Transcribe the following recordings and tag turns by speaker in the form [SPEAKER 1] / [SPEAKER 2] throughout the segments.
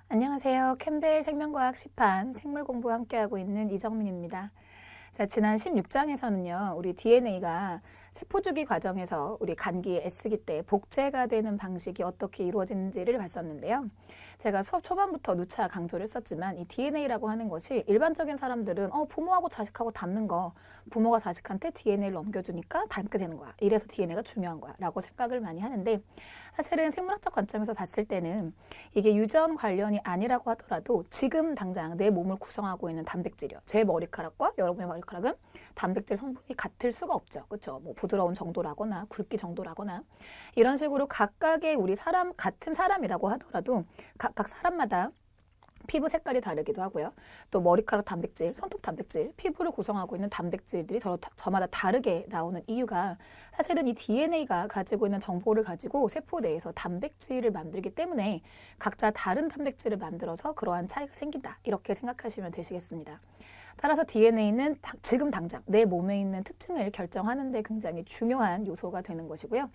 [SPEAKER 1] 안녕하세요. 캠벨 생명과학 시판 생물 공부 함께하고 있는 이정민입니다. 자, 지난 16장에서는요, 우리 DNA가 세포주기 과정에서 우리 간기 S기 때 복제가 되는 방식이 어떻게 이루어지는지를 봤었는데요. 제가 수업 초반부터 누차 강조를 했었지만 이 DNA라고 하는 것이 일반적인 사람들은 부모하고 자식하고 닮는 거, 부모가 자식한테 DNA를 넘겨주니까 닮게 되는 거야. 이래서 DNA가 중요한 거야 라고 생각을 많이 하는데, 사실은 생물학적 관점에서 봤을 때는 이게 유전 관련이 아니라고 하더라도 지금 당장 내 몸을 구성하고 있는 단백질이요. 제 머리카락과 여러분의 머리카락은 단백질 성분이 같을 수가 없죠. 그렇죠? 뭐 부드러운 정도라거나 굵기 정도라거나 이런 식으로 각각의 우리 사람 같은 사람이라고 하더라도 각각 사람마다 피부 색깔이 다르기도 하고요. 또 머리카락 단백질, 손톱 단백질, 피부를 구성하고 있는 단백질들이 저마다 다르게 나오는 이유가 사실은 이 DNA가 가지고 있는 정보를 가지고 세포 내에서 단백질을 만들기 때문에 각자 다른 단백질을 만들어서 그러한 차이가 생긴다. 이렇게 생각하시면 되시겠습니다. 따라서 DNA는 지금 당장 내 몸에 있는 특징을 결정하는 데 굉장히 중요한 요소가 되는 것이고요.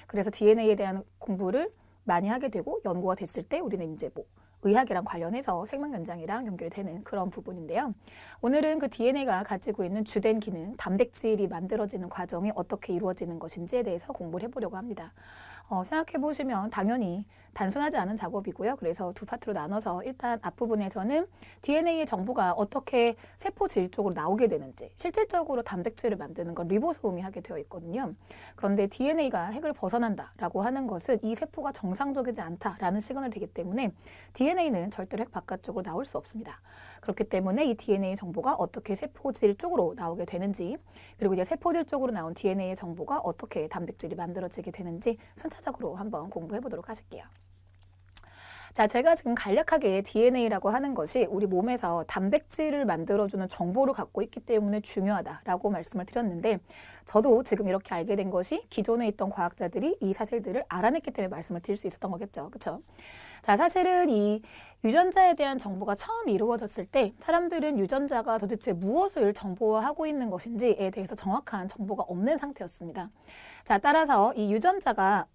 [SPEAKER 1] 그래서 DNA에 대한 공부를 많이 하게 되고 연구가 됐을 때 우리는 이제 의학이랑 관련해서 생명연장이랑 연결이 되는 그런 부분인데요. 오늘은 그 DNA가 가지고 있는 주된 기능, 단백질이 만들어지는 과정이 어떻게 이루어지는 것인지에 대해서 공부를 해보려고 합니다. 생각해보시면 당연히 단순하지 않은 작업이고요. 그래서 두 파트로 나눠서 일단 앞부분에서는 DNA의 정보가 어떻게 세포질 쪽으로 나오게 되는지, 실질적으로 단백질을 만드는 건 리보소움이 하게 되어 있거든요. 그런데 DNA가 핵을 벗어난다라고 하는 것은 이 세포가 정상적이지 않다라는 시그널이 되기 때문에 DNA는 절대로 핵 바깥쪽으로 나올 수 없습니다. 그렇기 때문에 이 DNA 정보가 어떻게 세포질 쪽으로 나오게 되는지, 그리고 이제 세포질 쪽으로 나온 DNA의 정보가 어떻게 단백질이 만들어지게 되는지 순차적으로 한번 공부해 보도록 하실게요. 자, 제가 지금 간략하게 DNA라고 하는 것이 우리 몸에서 단백질을 만들어주는 정보를 갖고 있기 때문에 중요하다라고 말씀을 드렸는데, 저도 지금 이렇게 알게 된 것이 기존에 있던 과학자들이 이 사실들을 알아냈기 때문에 말씀을 드릴 수 있었던 거겠죠. 그렇죠? 자, 사실은 이 유전자에 대한 정보가 처음 이루어졌을 때 사람들은 유전자가 도대체 무엇을 정보화하고 있는 것인지에 대해서 정확한 정보가 없는 상태였습니다. 자, 따라서 이 유전자가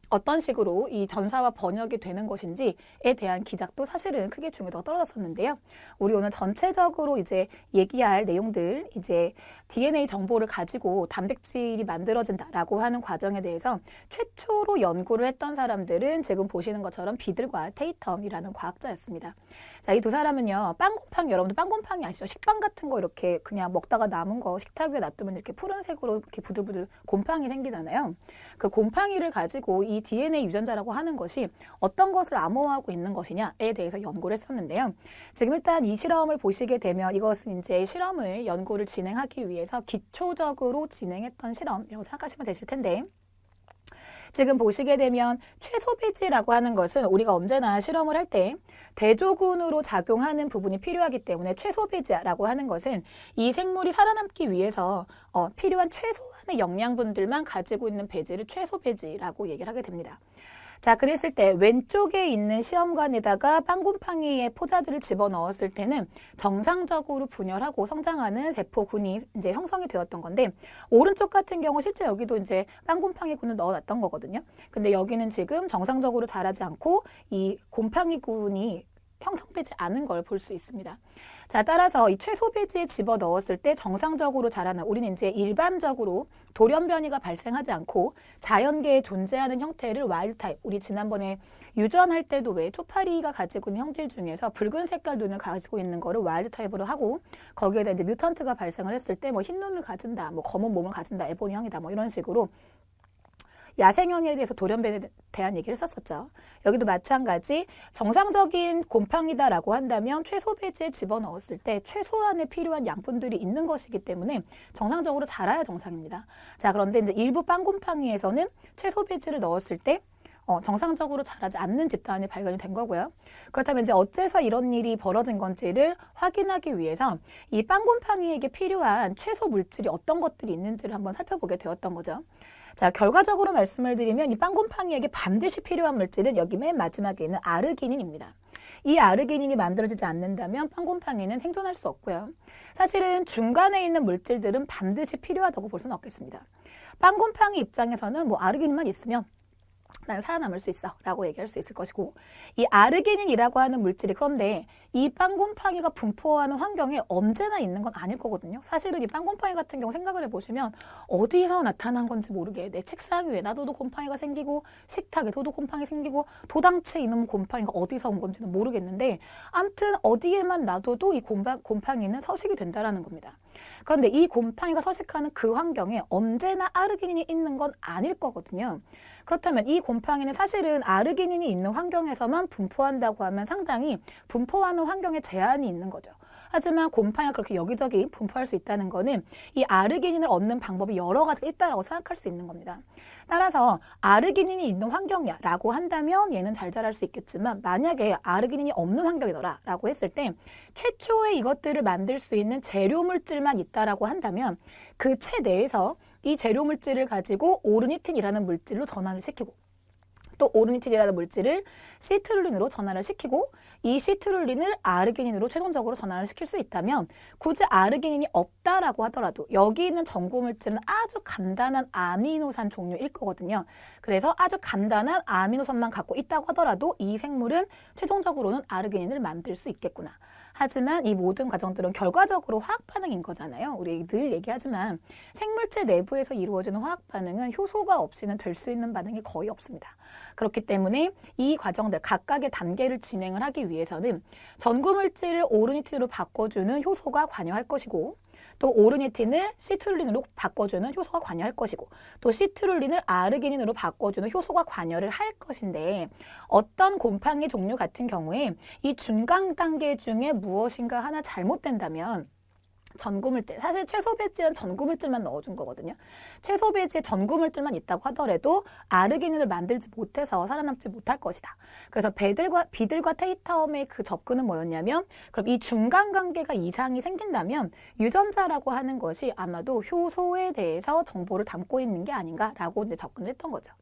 [SPEAKER 1] 어떤 식으로 이 전사와 번역이 되는 것인지에 대한 기작도 사실은 크게 중요도가 떨어졌었는데요. 우리 오늘 전체적으로 이제 얘기할 내용들, 이제 DNA 정보를 가지고 단백질이 만들어진다라고 하는 과정에 대해서 최초로 연구를 했던 사람들은 지금 보시는 것처럼 비들과 테이텀이라는 과학자였습니다. 자, 이 두 사람은요, 빵곰팡이, 여러분들 빵곰팡이 아시죠? 식빵 같은 거 이렇게 그냥 먹다가 남은 거 식탁 위에 놔두면 이렇게 푸른색으로 이렇게 부들부들 곰팡이 생기잖아요. 그 곰팡이를 가지고 이 DNA 유전자라고 하는 것이 어떤 것을 암호화하고 있는 것이냐에 대해서 연구를 했었는데요. 지금 일단 이 실험을 보시게 되면 이것은 이제 실험을 연구를 진행하기 위해서 기초적으로 진행했던 실험이라고 생각하시면 되실 텐데, 지금 보시게 되면 최소배지라고 하는 것은 우리가 언제나 실험을 할 때 대조군으로 작용하는 부분이 필요하기 때문에 최소배지라고 하는 것은 이 생물이 살아남기 위해서 필요한 최소한의 영양분들만 가지고 있는 배지를 최소배지라고 얘기를 하게 됩니다. 자, 그랬을 때 왼쪽에 있는 시험관에다가 빵곰팡이의 포자들을 집어넣었을 때는 정상적으로 분열하고 성장하는 세포군이 이제 형성이 되었던 건데, 오른쪽 같은 경우 실제 여기도 이제 빵곰팡이군을 넣어놨던 거거든요. 근데 여기는 지금 정상적으로 자라지 않고 이 곰팡이군이 형성되지 않은 걸 볼 수 있습니다. 자, 따라서 이 최소배지에 집어 넣었을 때 정상적으로 자라는, 우리는 이제 일반적으로 돌연변이가 발생하지 않고 자연계에 존재하는 형태를 와일드 타입, 우리 지난번에 유전할 때도 왜 초파리가 가지고 있는 형질 중에서 붉은 색깔 눈을 가지고 있는 거를 와일드 타입으로 하고, 거기에다 이제 뮤턴트가 발생을 했을 때 흰 눈을 가진다, 검은 몸을 가진다, 에보니형이다, 이런 식으로 야생형에 대해서 돌연변이에 대한 얘기를 했었죠. 여기도 마찬가지 정상적인 곰팡이다라고 한다면 최소배지에 집어넣었을 때 최소한의 필요한 양분들이 있는 것이기 때문에 정상적으로 자라야 정상입니다. 자, 그런데 이제 일부 빵곰팡이에서는 최소배지를 넣었을 때 정상적으로 자라지 않는 집단이 발견이 된 거고요. 그렇다면 이제 어째서 이런 일이 벌어진 건지를 확인하기 위해서 이 빵곰팡이에게 필요한 최소 물질이 어떤 것들이 있는지를 한번 살펴보게 되었던 거죠. 자, 결과적으로 말씀을 드리면 이 빵곰팡이에게 반드시 필요한 물질은 여기 맨 마지막에 있는 아르기닌입니다. 이 아르기닌이 만들어지지 않는다면 빵곰팡이는 생존할 수 없고요. 사실은 중간에 있는 물질들은 반드시 필요하다고 볼 수는 없겠습니다. 빵곰팡이 입장에서는 아르기닌만 있으면 난 살아남을 수 있어 라고 얘기할 수 있을 것이고, 이 아르기닌이라고 하는 물질이 그런데 이 빵곰팡이가 분포하는 환경에 언제나 있는 건 아닐 거거든요. 사실은 이 빵곰팡이 같은 경우 생각을 해보시면 어디서 나타난 건지 모르게 내 책상 위에 놔둬도 곰팡이가 생기고 식탁에 둬도 곰팡이 생기고 도당체 이놈 곰팡이가 어디서 온 건지는 모르겠는데 아무튼 어디에만 놔둬도 이 곰팡이는 서식이 된다라는 겁니다. 그런데 이 곰팡이가 서식하는 그 환경에 언제나 아르기닌이 있는 건 아닐 거거든요. 그렇다면 이 곰팡이는 사실은 아르기닌이 있는 환경에서만 분포한다고 하면 상당히 분포하는 환경에 제한이 있는 거죠. 하지만 곰팡이가 그렇게 여기저기 분포할 수 있다는 거는 이 아르기닌을 얻는 방법이 여러 가지가 있다라고 생각할 수 있는 겁니다. 따라서 아르기닌이 있는 환경이야 라고 한다면 얘는 잘 자랄 수 있겠지만, 만약에 아르기닌이 없는 환경이더라 라고 했을 때 최초에 이것들을 만들 수 있는 재료 물질만 있다라고 한다면 그 채 내에서 이 재료 물질을 가지고 오르니틴이라는 물질로 전환을 시키고, 또 오르니틴이라는 물질을 시트룰린으로 전환을 시키고, 이 시트룰린을 아르기닌으로 최종적으로 전환을 시킬 수 있다면, 굳이 아르기닌이 없다라고 하더라도 여기 있는 전구 물질은 아주 간단한 아미노산 종류일 거거든요. 그래서 아주 간단한 아미노산만 갖고 있다고 하더라도 이 생물은 최종적으로는 아르기닌을 만들 수 있겠구나. 하지만 이 모든 과정들은 결과적으로 화학 반응인 거잖아요. 우리 늘 얘기하지만 생물체 내부에서 이루어지는 화학 반응은 효소가 없이는 될 수 있는 반응이 거의 없습니다. 그렇기 때문에 이 과정들 각각의 단계를 진행을 하기 위해서는 전구 물질을 오르니틴으로 바꿔주는 효소가 관여할 것이고, 또 오르니틴을 시트룰린으로 바꿔주는 효소가 관여할 것이고, 또 시트룰린을 아르기닌으로 바꿔주는 효소가 관여를 할 것인데, 어떤 곰팡이 종류 같은 경우에 이 중간 단계 중에 무엇인가 하나 잘못된다면 전구물질, 사실 최소 배지는 전구물질만 넣어준 거거든요. 최소 배지에 전구물질만 있다고 하더라도 아르기닌을 만들지 못해서 살아남지 못할 것이다. 그래서 비들과 테이타움의 그 접근은 뭐였냐면, 그럼 이 중간 관계가 이상이 생긴다면 유전자라고 하는 것이 아마도 효소에 대해서 정보를 담고 있는 게 아닌가라고 이제 접근을 했던 거죠.